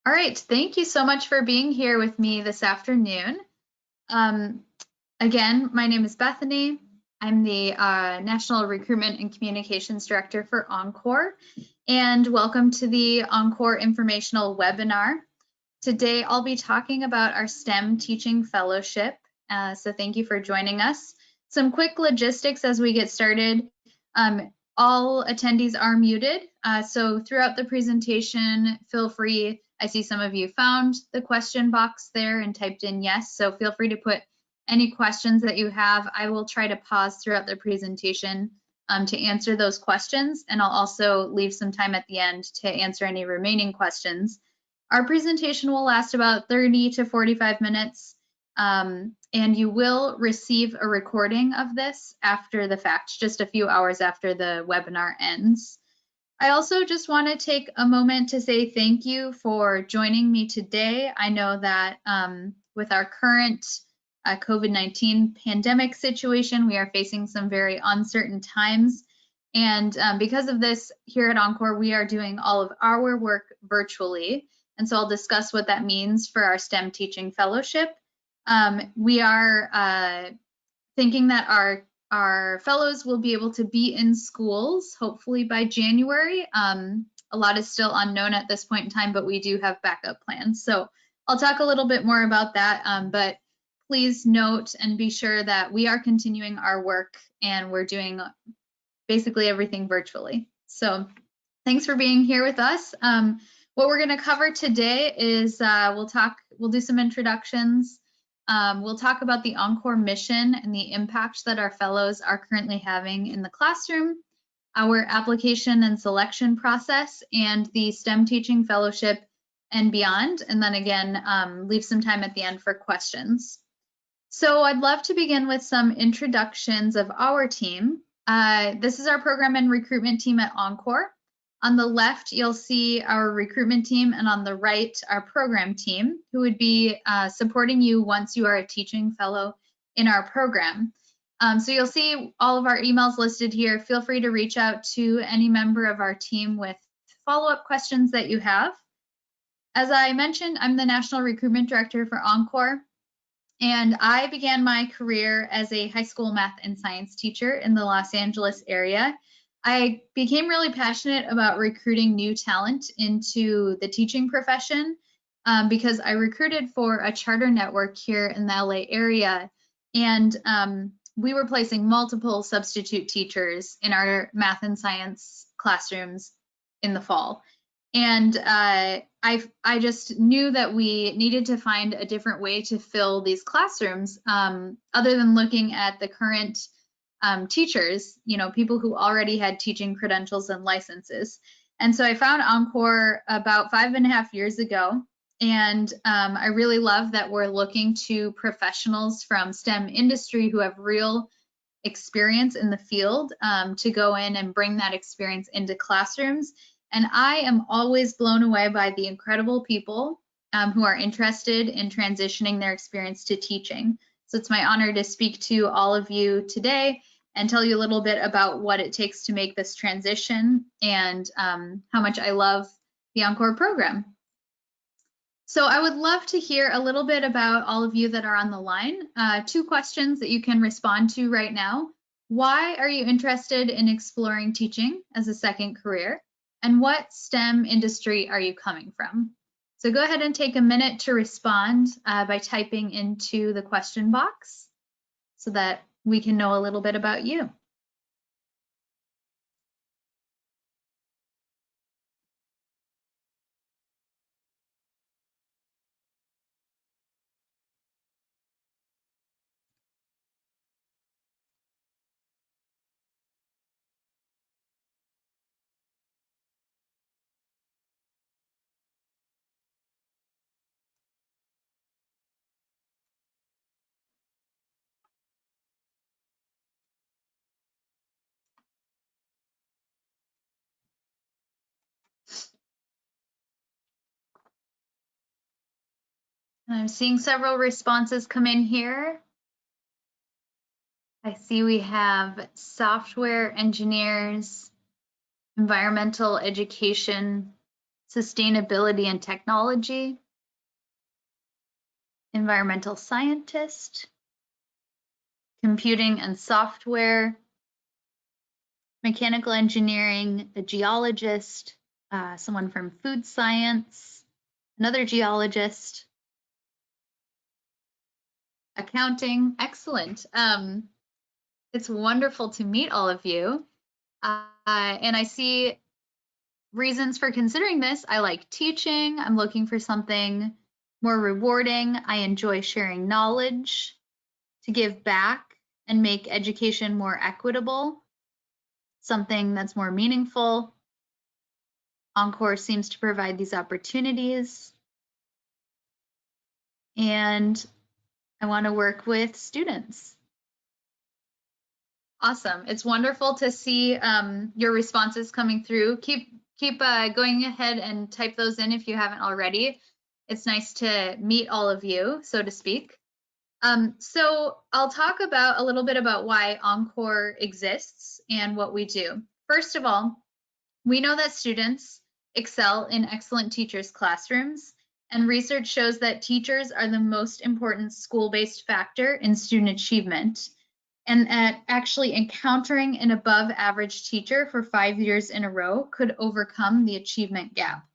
All right, thank you so much for being here with me this afternoon. Um, Again, my name is Bethany. I'm the National Recruitment and Communications Director for EnCorps, and welcome to the EnCorps informational webinar. Today, I'll be talking about our STEM Teaching Fellowship, so thank you for joining us. Some quick logistics as we get started. All attendees are muted, so throughout the presentation, feel free. I see some of you found the question box there and typed in yes, so feel free to put any questions that you have. I will try to pause throughout the presentation to answer those questions, and I'll also leave some time at the end to answer any remaining questions. Our presentation will last about 30 to 45 minutes, and you will receive a recording of this after the fact, just a few hours after the webinar ends. I also just want to take a moment to say thank you for joining me today. I know that with our current COVID-19 pandemic situation, we are facing some very uncertain times. And because of this, here at EnCorps, we are doing all of our work virtually. And so I'll discuss what that means for our STEM Teaching Fellowship. We are thinking that our fellows will be able to be in schools, hopefully by January. A lot is still unknown at this point in time, but we do have backup plans. So I'll talk a little bit more about that, but please note and be sure that we are continuing our work and we're doing basically everything virtually. So thanks for being here with us. What we're going to cover today is we'll do some introductions. We'll talk about the EnCorps mission and the impact that our fellows are currently having in the classroom, our application and selection process, and the STEM Teaching Fellowship and beyond. And then again, leave some time at the end for questions. So I'd love to begin with some introductions of our team. This is our program and recruitment team at EnCorps. On the left, you'll see our recruitment team, and on the right, our program team, who would be supporting you once you are a teaching fellow in our program. So you'll see all of our emails listed here. Feel free to reach out to any member of our team with follow-up questions that you have. As I mentioned, I'm the National Recruitment Director for EnCorps, and I began my career as a high school math and science teacher in the Los Angeles area. I became really passionate about recruiting new talent into the teaching profession because I recruited for a charter network here in the LA area, and we were placing multiple substitute teachers in our math and science classrooms in the fall. And I just knew that we needed to find a different way to fill these classrooms other than looking at the current teachers, people who already had teaching credentials and licenses. And so I found EnCorps about 5.5 years ago. And I really love that we're looking to professionals from STEM industry who have real experience in the field to go in and bring that experience into classrooms. And I am always blown away by the incredible people who are interested in transitioning their experience to teaching. So it's my honor to speak to all of you today and tell you a little bit about what it takes to make this transition and how much I love the EnCorps program. So I would love to hear a little bit about all of you that are on the line. 2 questions that you can respond to right now. Why are you interested in exploring teaching as a second career? And what STEM industry are you coming from? So go ahead and take a minute to respond by typing into the question box so that we can know a little bit about you. I'm seeing several responses come in here. I see we have software engineers, environmental education, sustainability and technology, environmental scientist, computing and software, mechanical engineering, a geologist, someone from food science, another geologist, accounting. Excellent. It's wonderful to meet all of you. And I see reasons for considering this. I like teaching. I'm looking for something more rewarding. I enjoy sharing knowledge, to give back and make education more equitable, something that's more meaningful. EnCorps seems to provide these opportunities. And I want to work with students. Awesome. It's wonderful to see your responses coming through. Keep going ahead and type those in if you haven't already. It's nice to meet all of you, so to speak. So I'll talk about a little bit about why EnCorps exists and what we do. First of all, we know that students excel in excellent teachers' classrooms, and research shows that teachers are the most important school-based factor in student achievement, and that actually encountering an above average teacher for 5 years in a row could overcome the achievement gap.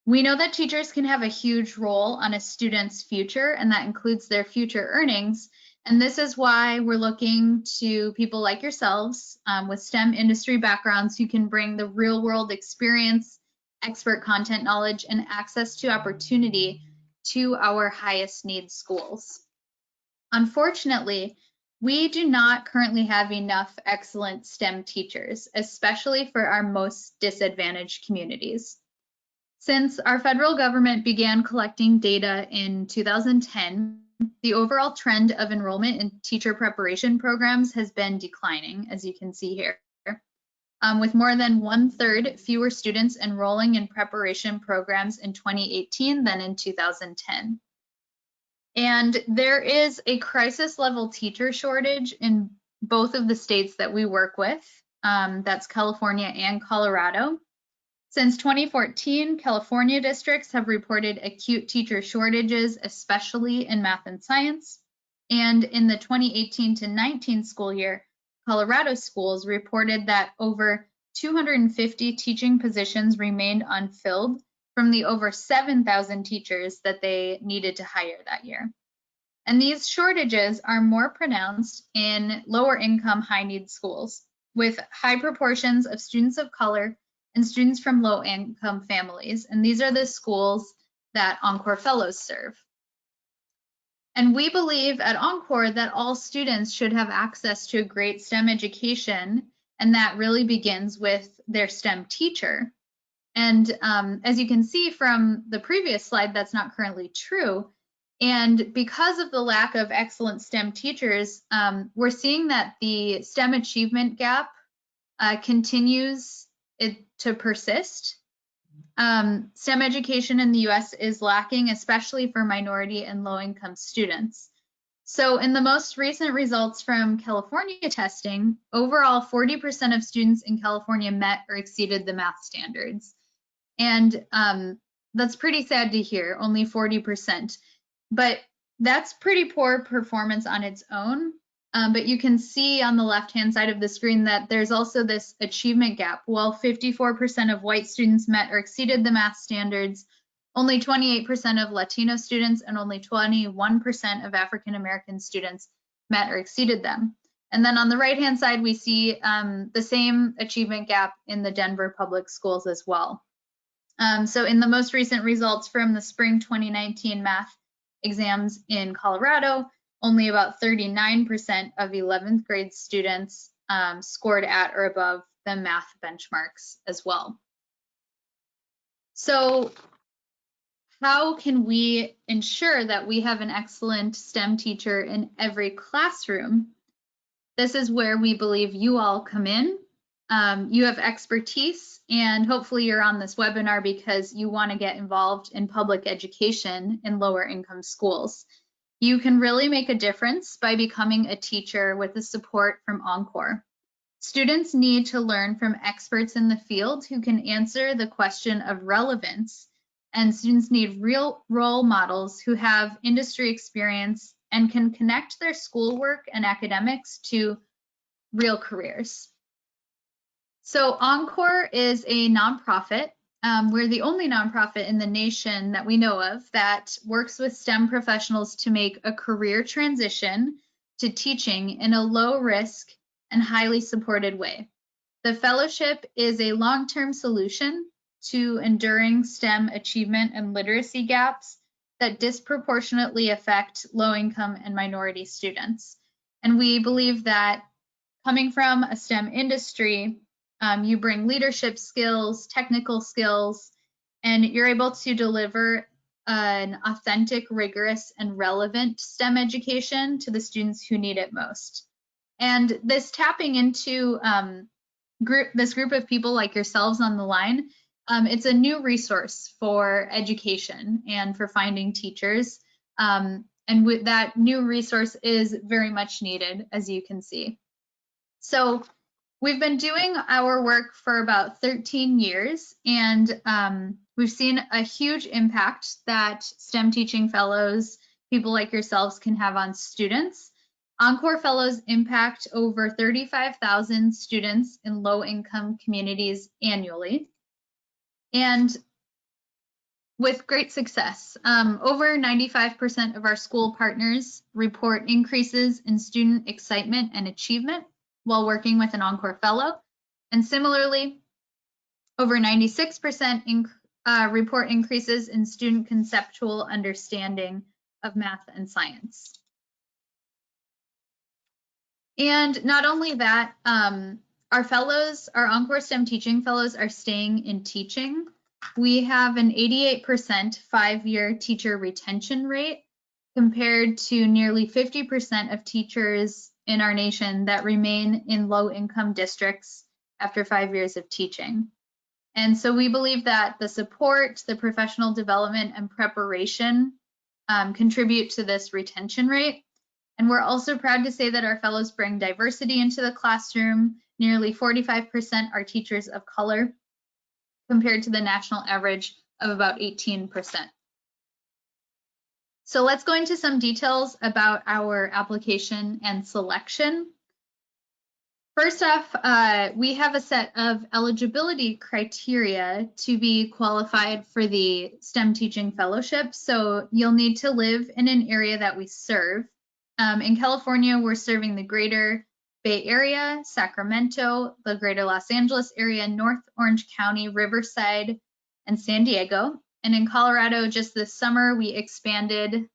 We know that teachers can have a huge role on a student's future, and that includes their future earnings. And this is why we're looking to people like yourselves with STEM industry backgrounds who can bring the real world experience, expert content knowledge, and access to opportunity to our highest need schools. Unfortunately, we do not currently have enough excellent STEM teachers, especially for our most disadvantaged communities. Since our federal government began collecting data in 2010, the overall trend of enrollment in teacher preparation programs has been declining, as you can see here, with more than 1/3 fewer students enrolling in preparation programs in 2018 than in 2010. And there is a crisis level teacher shortage in both of the states that we work with, that's California and Colorado. Since 2014, California districts have reported acute teacher shortages, especially in math and science. And in the 2018 to 19 school year, Colorado schools reported that over 250 teaching positions remained unfilled from the over 7,000 teachers that they needed to hire that year. And these shortages are more pronounced in lower income, high need schools with high proportions of students of color and students from low income families. And these are the schools that EnCorps fellows serve. And we believe at EnCorps that all students should have access to a great STEM education, and that really begins with their STEM teacher. And as you can see from the previous slide, that's not currently true. And because of the lack of excellent STEM teachers, we're seeing that the STEM achievement gap continues to persist. STEM education in the US is lacking, especially for minority and low-income students. So in the most recent results from California testing, overall 40% of students in California met or exceeded the math standards. And that's pretty sad to hear, only 40%. But that's pretty poor performance on its own. But you can see on the left-hand side of the screen that there's also this achievement gap. While 54% of white students met or exceeded the math standards, only 28% of Latino students and only 21% of African American students met or exceeded them. And then on the right-hand side, we see the same achievement gap in the Denver public schools as well. So in the most recent results from the spring 2019 math exams in Colorado, only about 39% of 11th grade students scored at or above the math benchmarks as well. So how can we ensure that we have an excellent STEM teacher in every classroom? This is where we believe you all come in. You have expertise, and hopefully you're on this webinar because you want to get involved in public education in lower income schools. You can really make a difference by becoming a teacher with the support from EnCorps. Students need to learn from experts in the field who can answer the question of relevance, and students need real role models who have industry experience and can connect their schoolwork and academics to real careers. So EnCorps is a nonprofit. We're the only nonprofit in the nation that we know of that works with STEM professionals to make a career transition to teaching in a low risk and highly supported way. The fellowship is a long-term solution to enduring STEM achievement and literacy gaps that disproportionately affect low-income and minority students. And we believe that coming from a STEM industry, you bring leadership skills, technical skills, and you're able to deliver an authentic, rigorous, and relevant STEM education to the students who need it most. And this tapping into this group of people like yourselves on the line, it's a new resource for education and for finding teachers. And with that new resource is very much needed, as you can see. So we've been doing our work for about 13 years, and we've seen a huge impact that STEM teaching fellows, people like yourselves, can have on students. EnCorps fellows impact over 35,000 students in low-income communities annually, and with great success. Over 95% of our school partners report increases in student excitement and achievement while working with an EnCorps fellow. And similarly, over 96% report increases in student conceptual understanding of math and science. And not only that, our fellows, our EnCorps STEM teaching fellows, are staying in teaching. We have an 88% 5-year teacher retention rate compared to nearly 50% of teachers in our nation that remain in low-income districts after 5 years of teaching. And so we believe that the support, the professional development, and preparation contribute to this retention rate. And we're also proud to say that our fellows bring diversity into the classroom. Nearly 45% are teachers of color, compared to the national average of about 18%. So let's go into some details about our application and selection. First off, we have a set of eligibility criteria to be qualified for the STEM teaching fellowship. So you'll need to live in an area that we serve. In California, we're serving the greater Bay Area, Sacramento, the greater Los Angeles area, North Orange County, Riverside, and San Diego. And in Colorado, just this summer, we expanded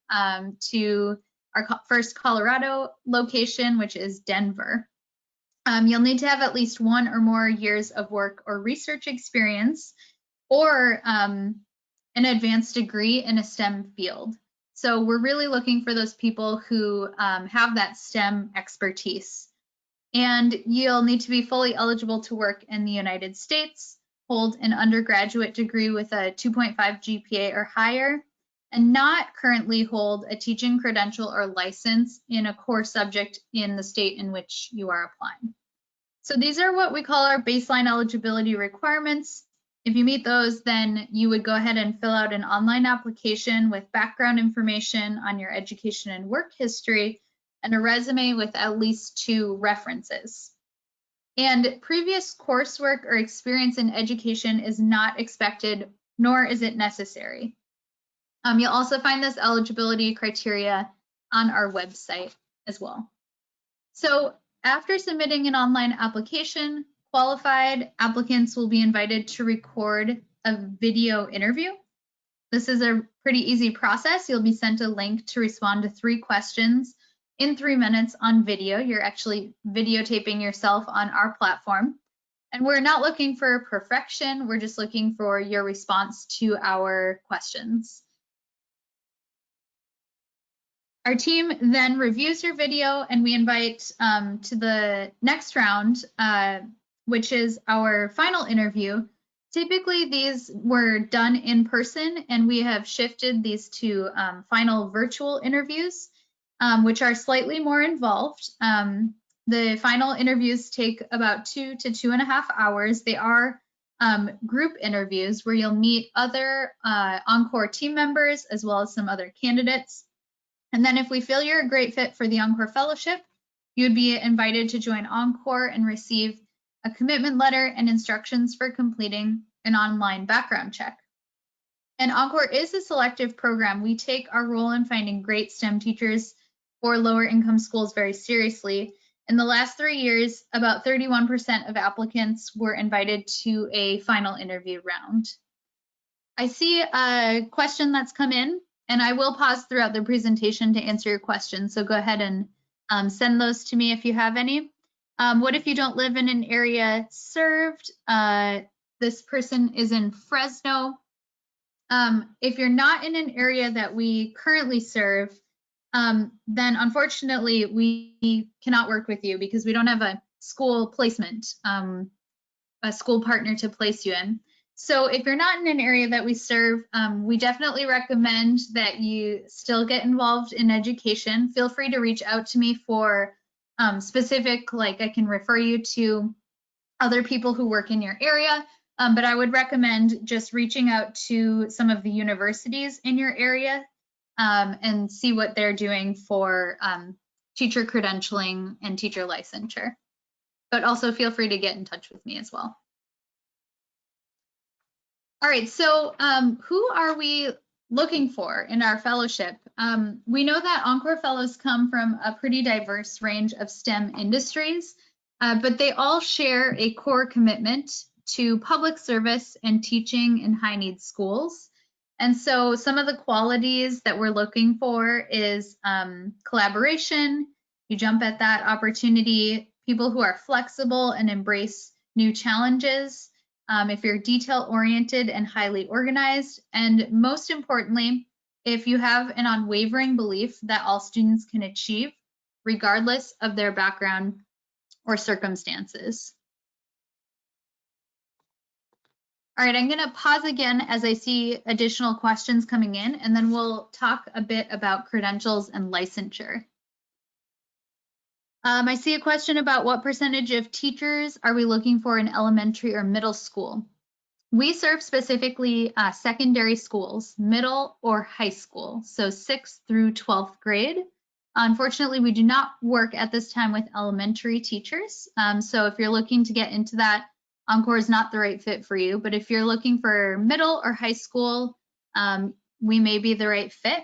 to our first Colorado location, which is Denver. You'll need to have at least 1 or more years of work or research experience, or an advanced degree in a STEM field. So we're really looking for those people who have that STEM expertise. And you'll need to be fully eligible to work in the United States, hold an undergraduate degree with a 2.5 GPA or higher, and not currently hold a teaching credential or license in a core subject in the state in which you are applying. So these are what we call our baseline eligibility requirements. If you meet those, then you would go ahead and fill out an online application with background information on your education and work history and a resume with at least 2 references. And previous coursework or experience in education is not expected, nor is it necessary. You'll also find this eligibility criteria on our website as well. So after submitting an online application, qualified applicants will be invited to record a video interview. This is a pretty easy process. You'll be sent a link to respond to 3 questions in 3 minutes on video. You're actually videotaping yourself on our platform. And we're not looking for perfection. We're just looking for your response to our questions. Our team then reviews your video, and we invite to the next round, which is our final interview. Typically, these were done in person, and we have shifted these to final virtual interviews, which are slightly more involved. The final interviews take about 2 to 2.5 hours. They are group interviews where you'll meet other EnCorps team members as well as some other candidates. And then if we feel you're a great fit for the EnCorps Fellowship, you would be invited to join EnCorps and receive a commitment letter and instructions for completing an online background check. And EnCorps is a selective program. We take our role in finding great STEM teachers for lower income schools very seriously. In the last 3 years, about 31% of applicants were invited to a final interview round. I see a question that's come in, and I will pause throughout the presentation to answer your questions. So go ahead and send those to me if you have any. What if you don't live in an area served? This person is in Fresno. If you're not in an area that we currently serve, then unfortunately we cannot work with you because we don't have a school placement, a school partner to place you in. So if you're not in an area that we serve, we definitely recommend that you still get involved in education. Feel free to reach out to me for specific, like I can refer you to other people who work in your area, but I would recommend just reaching out to some of the universities in your area and see what they're doing for teacher credentialing and teacher licensure. But also feel free to get in touch with me as well. All right, so who are we looking for in our fellowship? We know that EnCorps Fellows come from a pretty diverse range of STEM industries, but they all share a core commitment to public service and teaching in high-need schools. And so some of the qualities that we're looking for is collaboration, you jump at that opportunity, people who are flexible and embrace new challenges, if you're detail-oriented and highly organized, and most importantly, if you have an unwavering belief that all students can achieve, regardless of their background or circumstances. All right, I'm going to pause again as I see additional questions coming in, and then we'll talk a bit about credentials and licensure. I see a question about what percentage of teachers are we looking for in elementary or middle school? We serve specifically secondary schools, middle or high school, so 6th through 12th grade. Unfortunately, we do not work at this time with elementary teachers. So if you're looking to get into that, EnCorps is not the right fit for you. But if you're looking for middle or high school, we may be the right fit.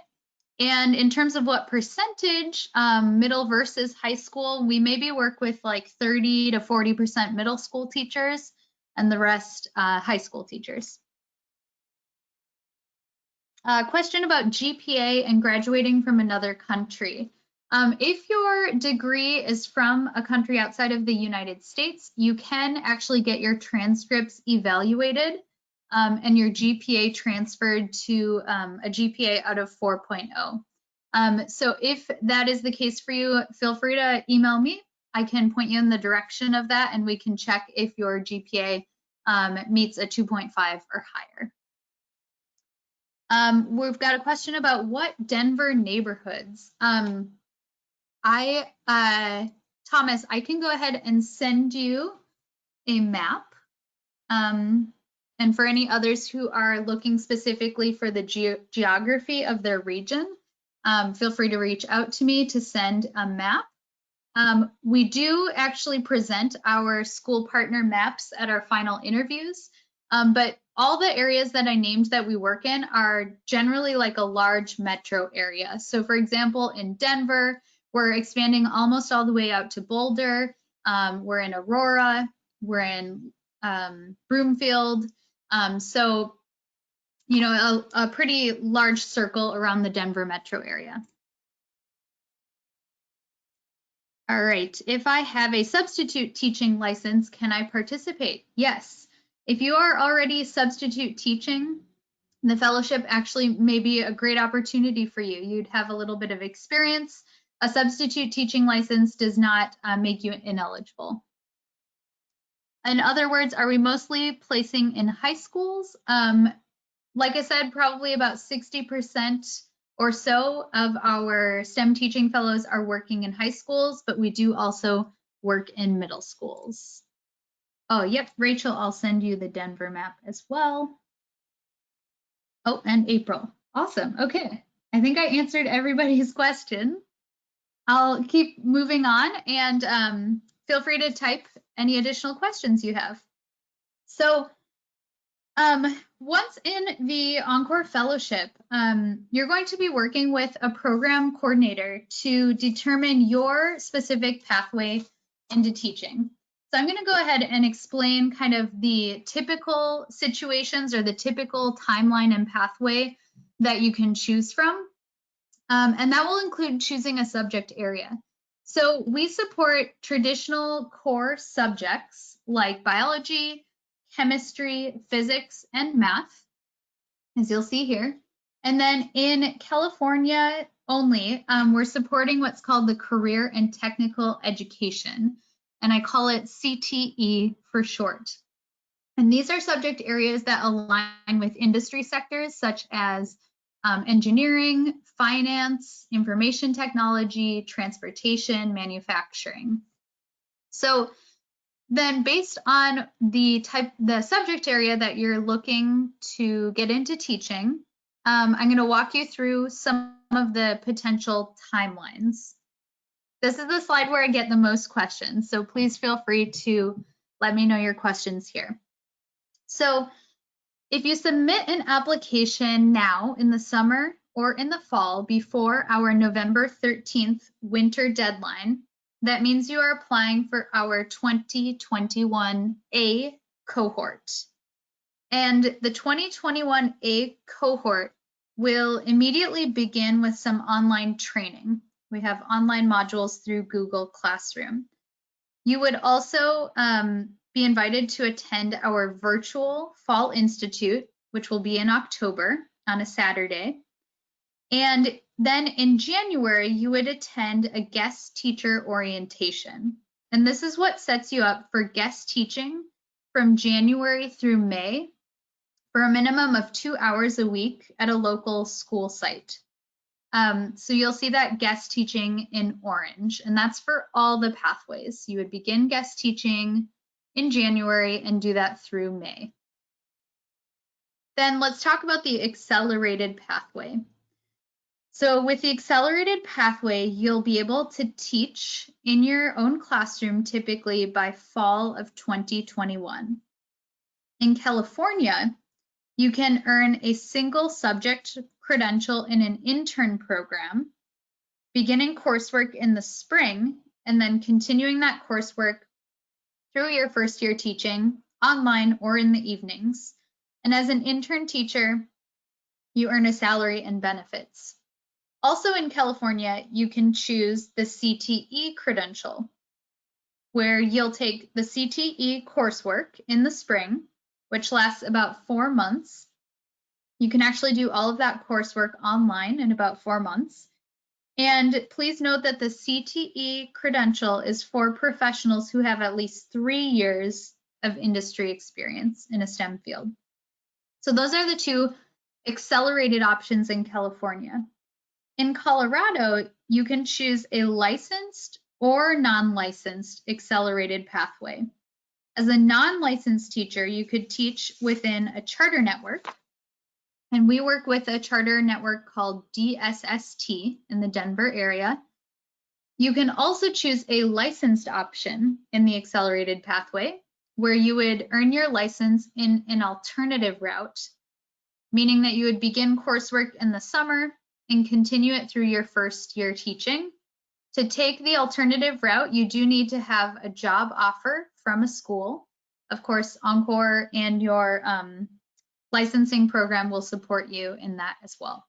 And in terms of what percentage, middle versus high school, we maybe work with like 30 to 40% middle school teachers and the rest high school teachers. Question about GPA and graduating from another country. If your degree is from a country outside of the United States, you can actually get your transcripts evaluated and your GPA transferred to a GPA out of 4.0. So if that is the case for you, feel free to email me. I can point you in the direction of that, and we can check if your GPA meets a 2.5 or higher. We've got a question about what Denver neighborhoods. Thomas, I can go ahead and send you a map. And for any others who are looking specifically for the geography of their region, feel free to reach out to me to send a map. We do actually present our school partner maps at our final interviews, but all the areas that I named that we work in are generally like a large metro area. So for example, in Denver, we're expanding almost all the way out to Boulder. We're in Aurora, we're in Broomfield. So, you know, a pretty large circle around the Denver metro area. All right, if I have a substitute teaching license, can I participate? Yes. If you are already substitute teaching, the fellowship actually may be a great opportunity for you. You'd have a little bit of experience. A substitute teaching license does not make you ineligible. In other words, are we mostly placing in high schools? Like I said, probably about 60% or so of our STEM teaching fellows are working in high schools, but we do also work in middle schools. Oh, yep, Rachel, I'll send you the Denver map as well. Oh, and April. Awesome. Okay. I think I answered everybody's question. I'll keep moving on, and feel free to type any additional questions you have. So once in the EnCorps Fellowship, you're going to be working with a program coordinator to determine your specific pathway into teaching. So I'm going to go ahead and explain kind of the typical situations or the typical timeline and pathway that you can choose from. And that will include choosing a subject area. So we support traditional core subjects like biology, chemistry, physics, and math, as you'll see here. And then in California only, we're supporting what's called the Career and Technical Education, and I call it CTE for short. And these are subject areas that align with industry sectors such as engineering, finance, information technology, transportation, manufacturing. So then based on the subject area that you're looking to get into teaching, I'm going to walk you through some of the potential timelines. This is the slide where I get the most questions, so please feel free to let me know your questions here. So if you submit an application now in the summer or in the fall before our November 13th winter deadline, that means you are applying for our 2021A cohort. And the 2021A cohort will immediately begin with some online training. We have online modules through Google Classroom. You would also be invited to attend our virtual Fall Institute, which will be in October on a Saturday. And then in January, you would attend a guest teacher orientation. And this is what sets you up for guest teaching from January through May for a minimum of 2 hours a week at a local school site. So you'll see that guest teaching in orange, and that's for all the pathways. You would begin guest teaching in January and do that through May. Then let's talk about the accelerated pathway. So with the accelerated pathway, you'll be able to teach in your own classroom typically by fall of 2021. In California, you can earn a single subject credential in an intern program, beginning coursework in the spring, and then continuing that coursework through your first year teaching online or in the evenings. And as an intern teacher, you earn a salary and benefits. Also in California, you can choose the CTE credential, where you'll take the CTE coursework in the spring, which lasts about 4 months. You can actually do all of that coursework online in about 4 months. And please note that the CTE credential is for professionals who have at least 3 years of industry experience in a STEM field. So those are the two accelerated options in California. In Colorado, you can choose a licensed or non-licensed accelerated pathway. As a non-licensed teacher, you could teach within a charter network. And we work with a charter network called DSST in the Denver area. You can also choose a licensed option in the accelerated pathway, where you would earn your license in an alternative route, meaning that you would begin coursework in the summer and continue it through your first year teaching. To take the alternative route, you do need to have a job offer from a school. Of course, EnCorps and your licensing program will support you in that as well.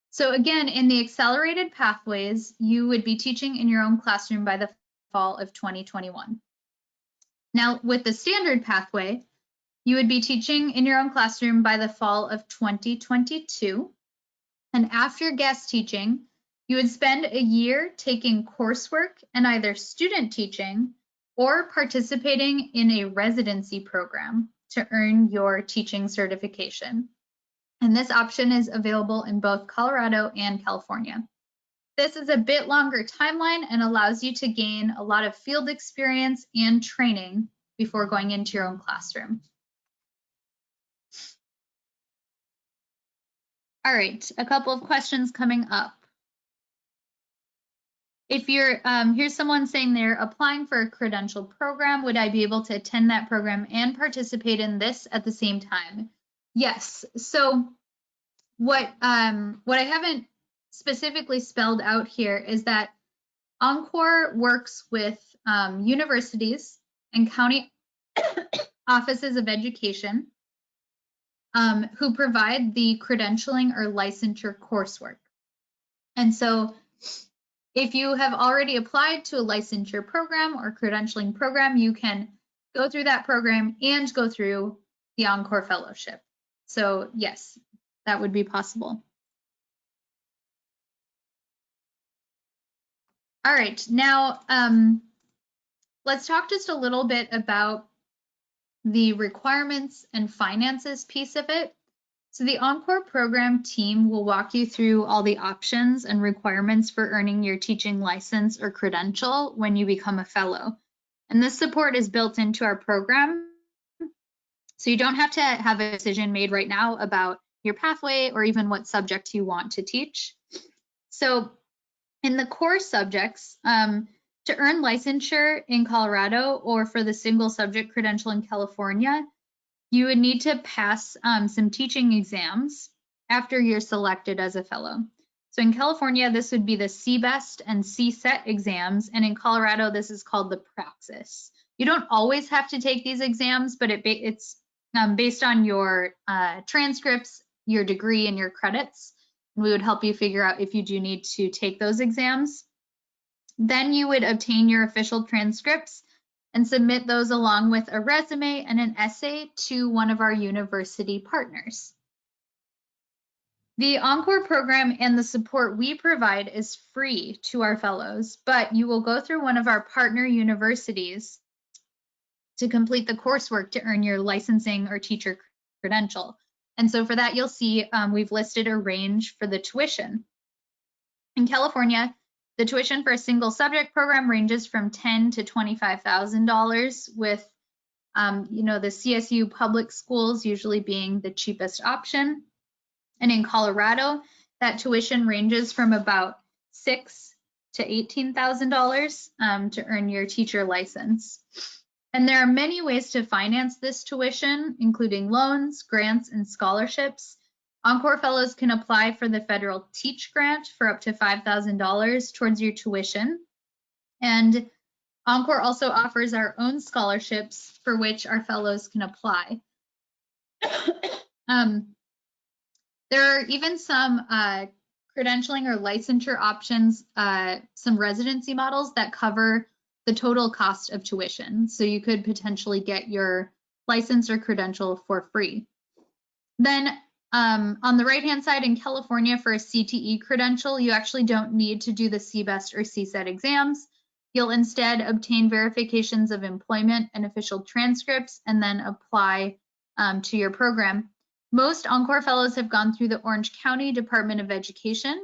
So again, in the accelerated pathways, you would be teaching in your own classroom by the fall of 2021. Now, with the standard pathway, you would be teaching in your own classroom by the fall of 2022. And after guest teaching, you would spend a year taking coursework and either student teaching or participating in a residency program to earn your teaching certification. And this option is available in both Colorado and California. This is a bit longer timeline and allows you to gain a lot of field experience and training before going into your own classroom. All right, a couple of questions coming up. If you're, here's someone saying they're applying for a credential program, would I be able to attend that program and participate in this at the same time? Yes, so what I haven't specifically spelled out here is that EnCorps works with universities and county offices of education who provide the credentialing or licensure coursework. And so if you have already applied to a licensure program or credentialing program, you can go through that program and go through the EnCorps fellowship. So yes, that would be possible. All right, now let's talk just a little bit about the requirements and finances piece of it. So the EnCorps program team will walk you through all the options and requirements for earning your teaching license or credential when you become a fellow. And this support is built into our program. So you don't have to have a decision made right now about your pathway or even what subject you want to teach. So in the core subjects, to earn licensure in Colorado or for the single subject credential in California, you would need to pass some teaching exams after you're selected as a fellow. So in California, this would be the CBEST and CSET exams, and in Colorado, this is called the Praxis. You don't always have to take these exams, but it's based on your transcripts, your degree, and your credits. And we would help you figure out if you do need to take those exams. Then you would obtain your official transcripts and submit those along with a resume and an essay to one of our university partners. The EnCorps program and the support we provide is free to our fellows, but you will go through one of our partner universities to complete the coursework to earn your licensing or teacher credential. And so for that, you'll see we've listed a range for the tuition. In California, the tuition for a single subject program ranges from $10,000 to $25,000 with, the CSU public schools usually being the cheapest option. And in Colorado, that tuition ranges from about $6,000 to $18,000 to earn your teacher license. And there are many ways to finance this tuition, including loans, grants, and scholarships. EnCorps fellows can apply for the federal Teach Grant for up to $5,000 towards your tuition. And EnCorps also offers our own scholarships for which our fellows can apply. There are even some credentialing or licensure options, some residency models that cover the total cost of tuition. So you could potentially get your license or credential for free. Then on the right-hand side in California for a CTE credential, you actually don't need to do the CBEST or CSET exams. You'll instead obtain verifications of employment and official transcripts and then apply to your program. Most EnCorps fellows have gone through the Orange County Department of Education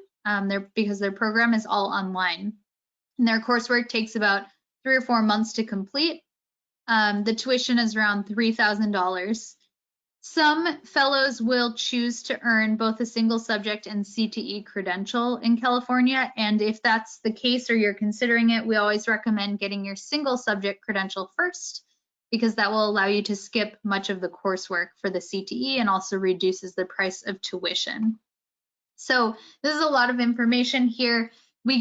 because their program is all online. And their coursework takes about 3 or 4 months to complete. The tuition is around $3,000. Some fellows will choose to earn both a single subject and CTE credential in California. And if that's the case or you're considering it, we always recommend getting your single subject credential first, because that will allow you to skip much of the coursework for the CTE and also reduces the price of tuition. So this is a lot of information here. We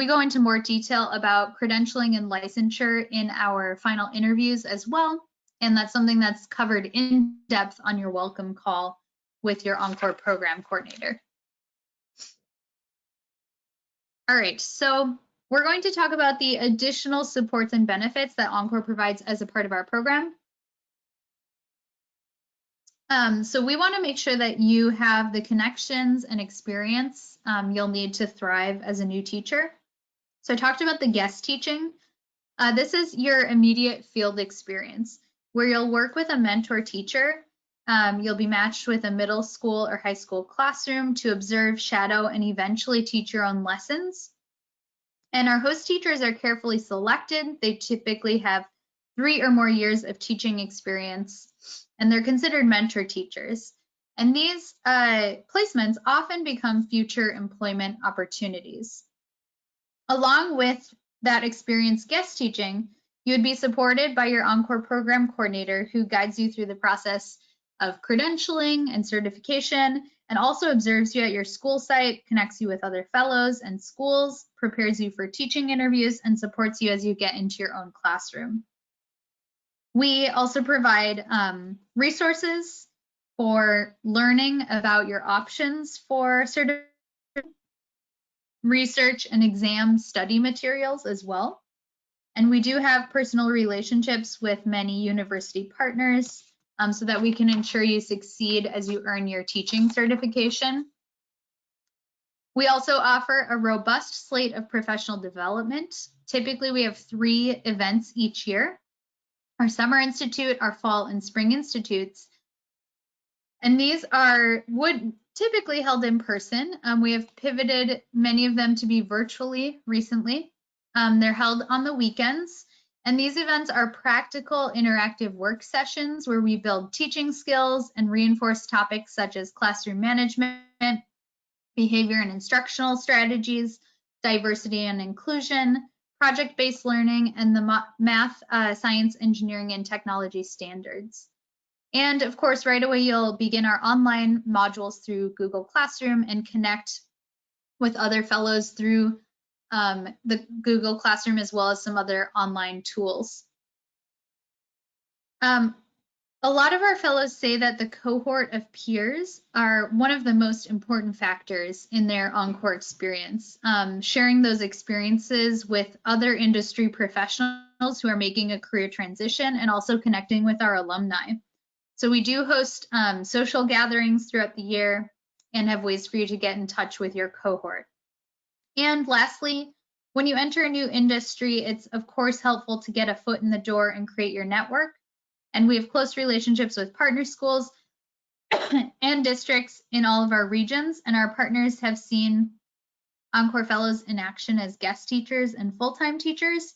go into more detail about credentialing and licensure in our final interviews as well. And that's something that's covered in depth on your welcome call with your EnCorps program coordinator. All right, so we're going to talk about the additional supports and benefits that EnCorps provides as a part of our program. So we want to make sure that you have the connections and experience you'll need to thrive as a new teacher. So I talked about the guest teaching. This is your immediate field experience, where you'll work with a mentor teacher You'll be matched with a middle school or high school classroom to observe, shadow, and eventually teach your own lessons. And our host teachers are carefully selected. They typically have 3 or more years of teaching experience, and they're considered mentor teachers. And these placements often become future employment opportunities. Along with that experienced guest teaching, you would be supported by your EnCorps program coordinator who guides you through the process of credentialing and certification, and also observes you at your school site, connects you with other fellows and schools, prepares you for teaching interviews, and supports you as you get into your own classroom. We also provide resources for learning about your options for certification, research and exam study materials as well. And we do have personal relationships with many university partners so that we can ensure you succeed as you earn your teaching certification. We also offer a robust slate of professional development. Typically, we have 3 events each year: our Summer Institute, our Fall and Spring Institutes. And these would typically held in person. We have pivoted many of them to be virtually recently. They're held on the weekends. And these events are practical interactive work sessions where we build teaching skills and reinforce topics such as classroom management, behavior and instructional strategies, diversity and inclusion, project-based learning, and the math, science, engineering, and technology standards. And of course, right away, you'll begin our online modules through Google Classroom and connect with other fellows through the Google Classroom, as well as some other online tools. A lot of our fellows say that the cohort of peers are one of the most important factors in their EnCorps experience, sharing those experiences with other industry professionals who are making a career transition, and also connecting with our alumni. So we do host social gatherings throughout the year and have ways for you to get in touch with your cohort. And lastly, when you enter a new industry, it's of course helpful to get a foot in the door and create your network. And we have close relationships with partner schools and districts in all of our regions. And our partners have seen EnCorps Fellows in action as guest teachers and full-time teachers.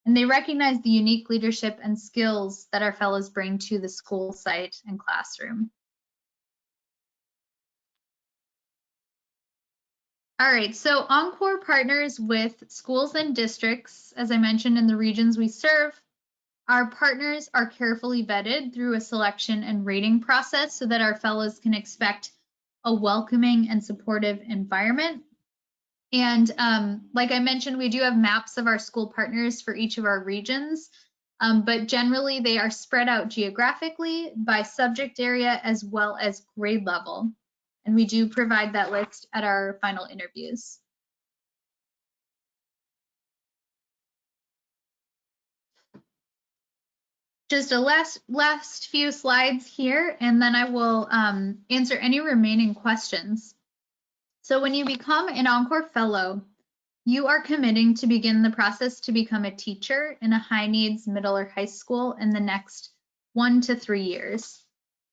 And they recognize the unique leadership and skills that our fellows bring to the school site and classroom. All right, so EnCorps partners with schools and districts, as I mentioned, in the regions we serve. Our partners are carefully vetted through a selection and rating process so that our fellows can expect a welcoming and supportive environment. And like I mentioned, we do have maps of our school partners for each of our regions, but generally they are spread out geographically by subject area as well as grade level. And we do provide that list at our final interviews. Just a last few slides here, and then I will answer any remaining questions. So when you become an EnCorps Fellow, you are committing to begin the process to become a teacher in a high needs middle or high school in the next 1 to 3 years.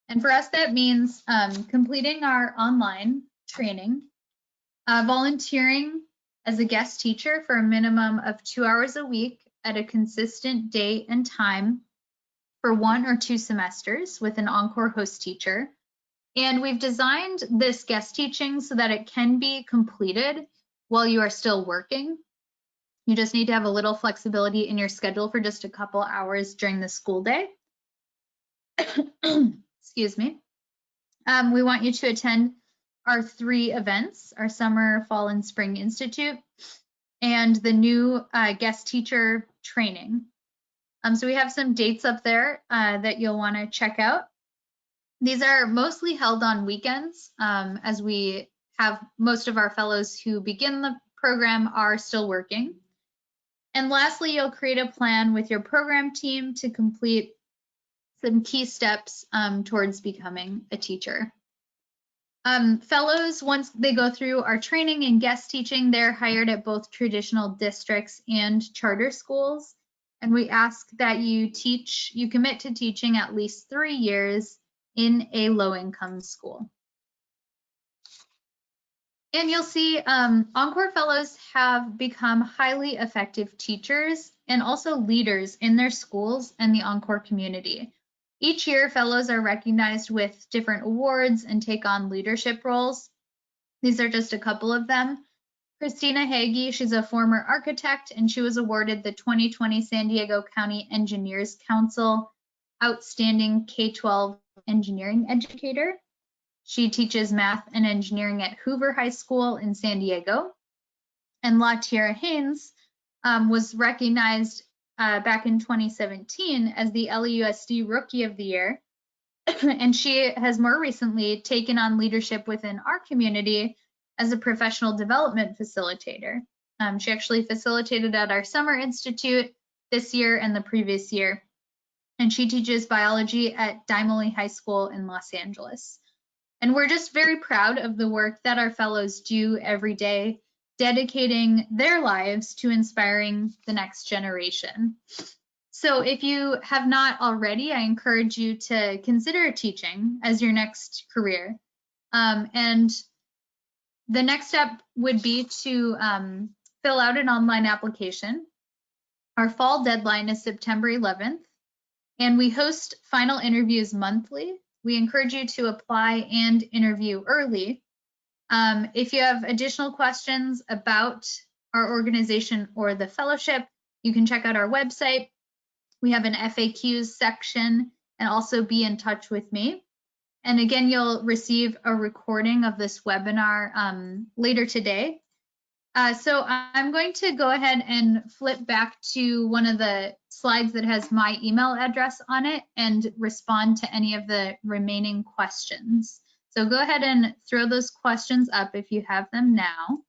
And for us, that means completing our online training, volunteering as a guest teacher for a minimum of 2 hours a week at a consistent date and time for 1 or 2 semesters with an EnCorps host teacher. And we've designed this guest teaching so that it can be completed while you are still working. You just need to have a little flexibility in your schedule for just a couple hours during the school day. Excuse me. We want you to attend our 3 events, our Summer, Fall, and Spring Institute, and the new guest teacher training. So we have some dates up there that you'll want to check out. These are mostly held on weekends, as we have most of our fellows who begin the program are still working. And lastly, you'll create a plan with your program team to complete some key steps towards becoming a teacher. Fellows, once they go through our training and guest teaching, they're hired at both traditional districts and charter schools. And we ask that you commit to teaching at least 3 years in a low-income school. And you'll see EnCorps Fellows have become highly effective teachers and also leaders in their schools and the EnCorps community. Each year, fellows are recognized with different awards and take on leadership roles. These are just a couple of them. Christina Hagee, she's a former architect, and she was awarded the 2020 San Diego County Engineers Council Outstanding K-12 Engineering Educator. She teaches math and engineering at Hoover High School in San Diego. And La Tierra Haynes was recognized back in 2017 as the LAUSD Rookie of the Year. And she has more recently taken on leadership within our community as a professional development facilitator. She actually facilitated at our Summer Institute this year and the previous year. And she teaches biology at Dimole High School in Los Angeles. And we're just very proud of the work that our fellows do every day, dedicating their lives to inspiring the next generation. So if you have not already, I encourage you to consider teaching as your next career. And the next step would be to fill out an online application. Our fall deadline is September 11th, and we host final interviews monthly. We encourage you to apply and interview early. If you have additional questions about our organization or the fellowship, you can check out our website. We have an FAQs section, and also be in touch with me. And again, you'll receive a recording of this webinar later today. So I'm going to go ahead and flip back to one of the slides that has my email address on it and respond to any of the remaining questions. So go ahead and throw those questions up if you have them now.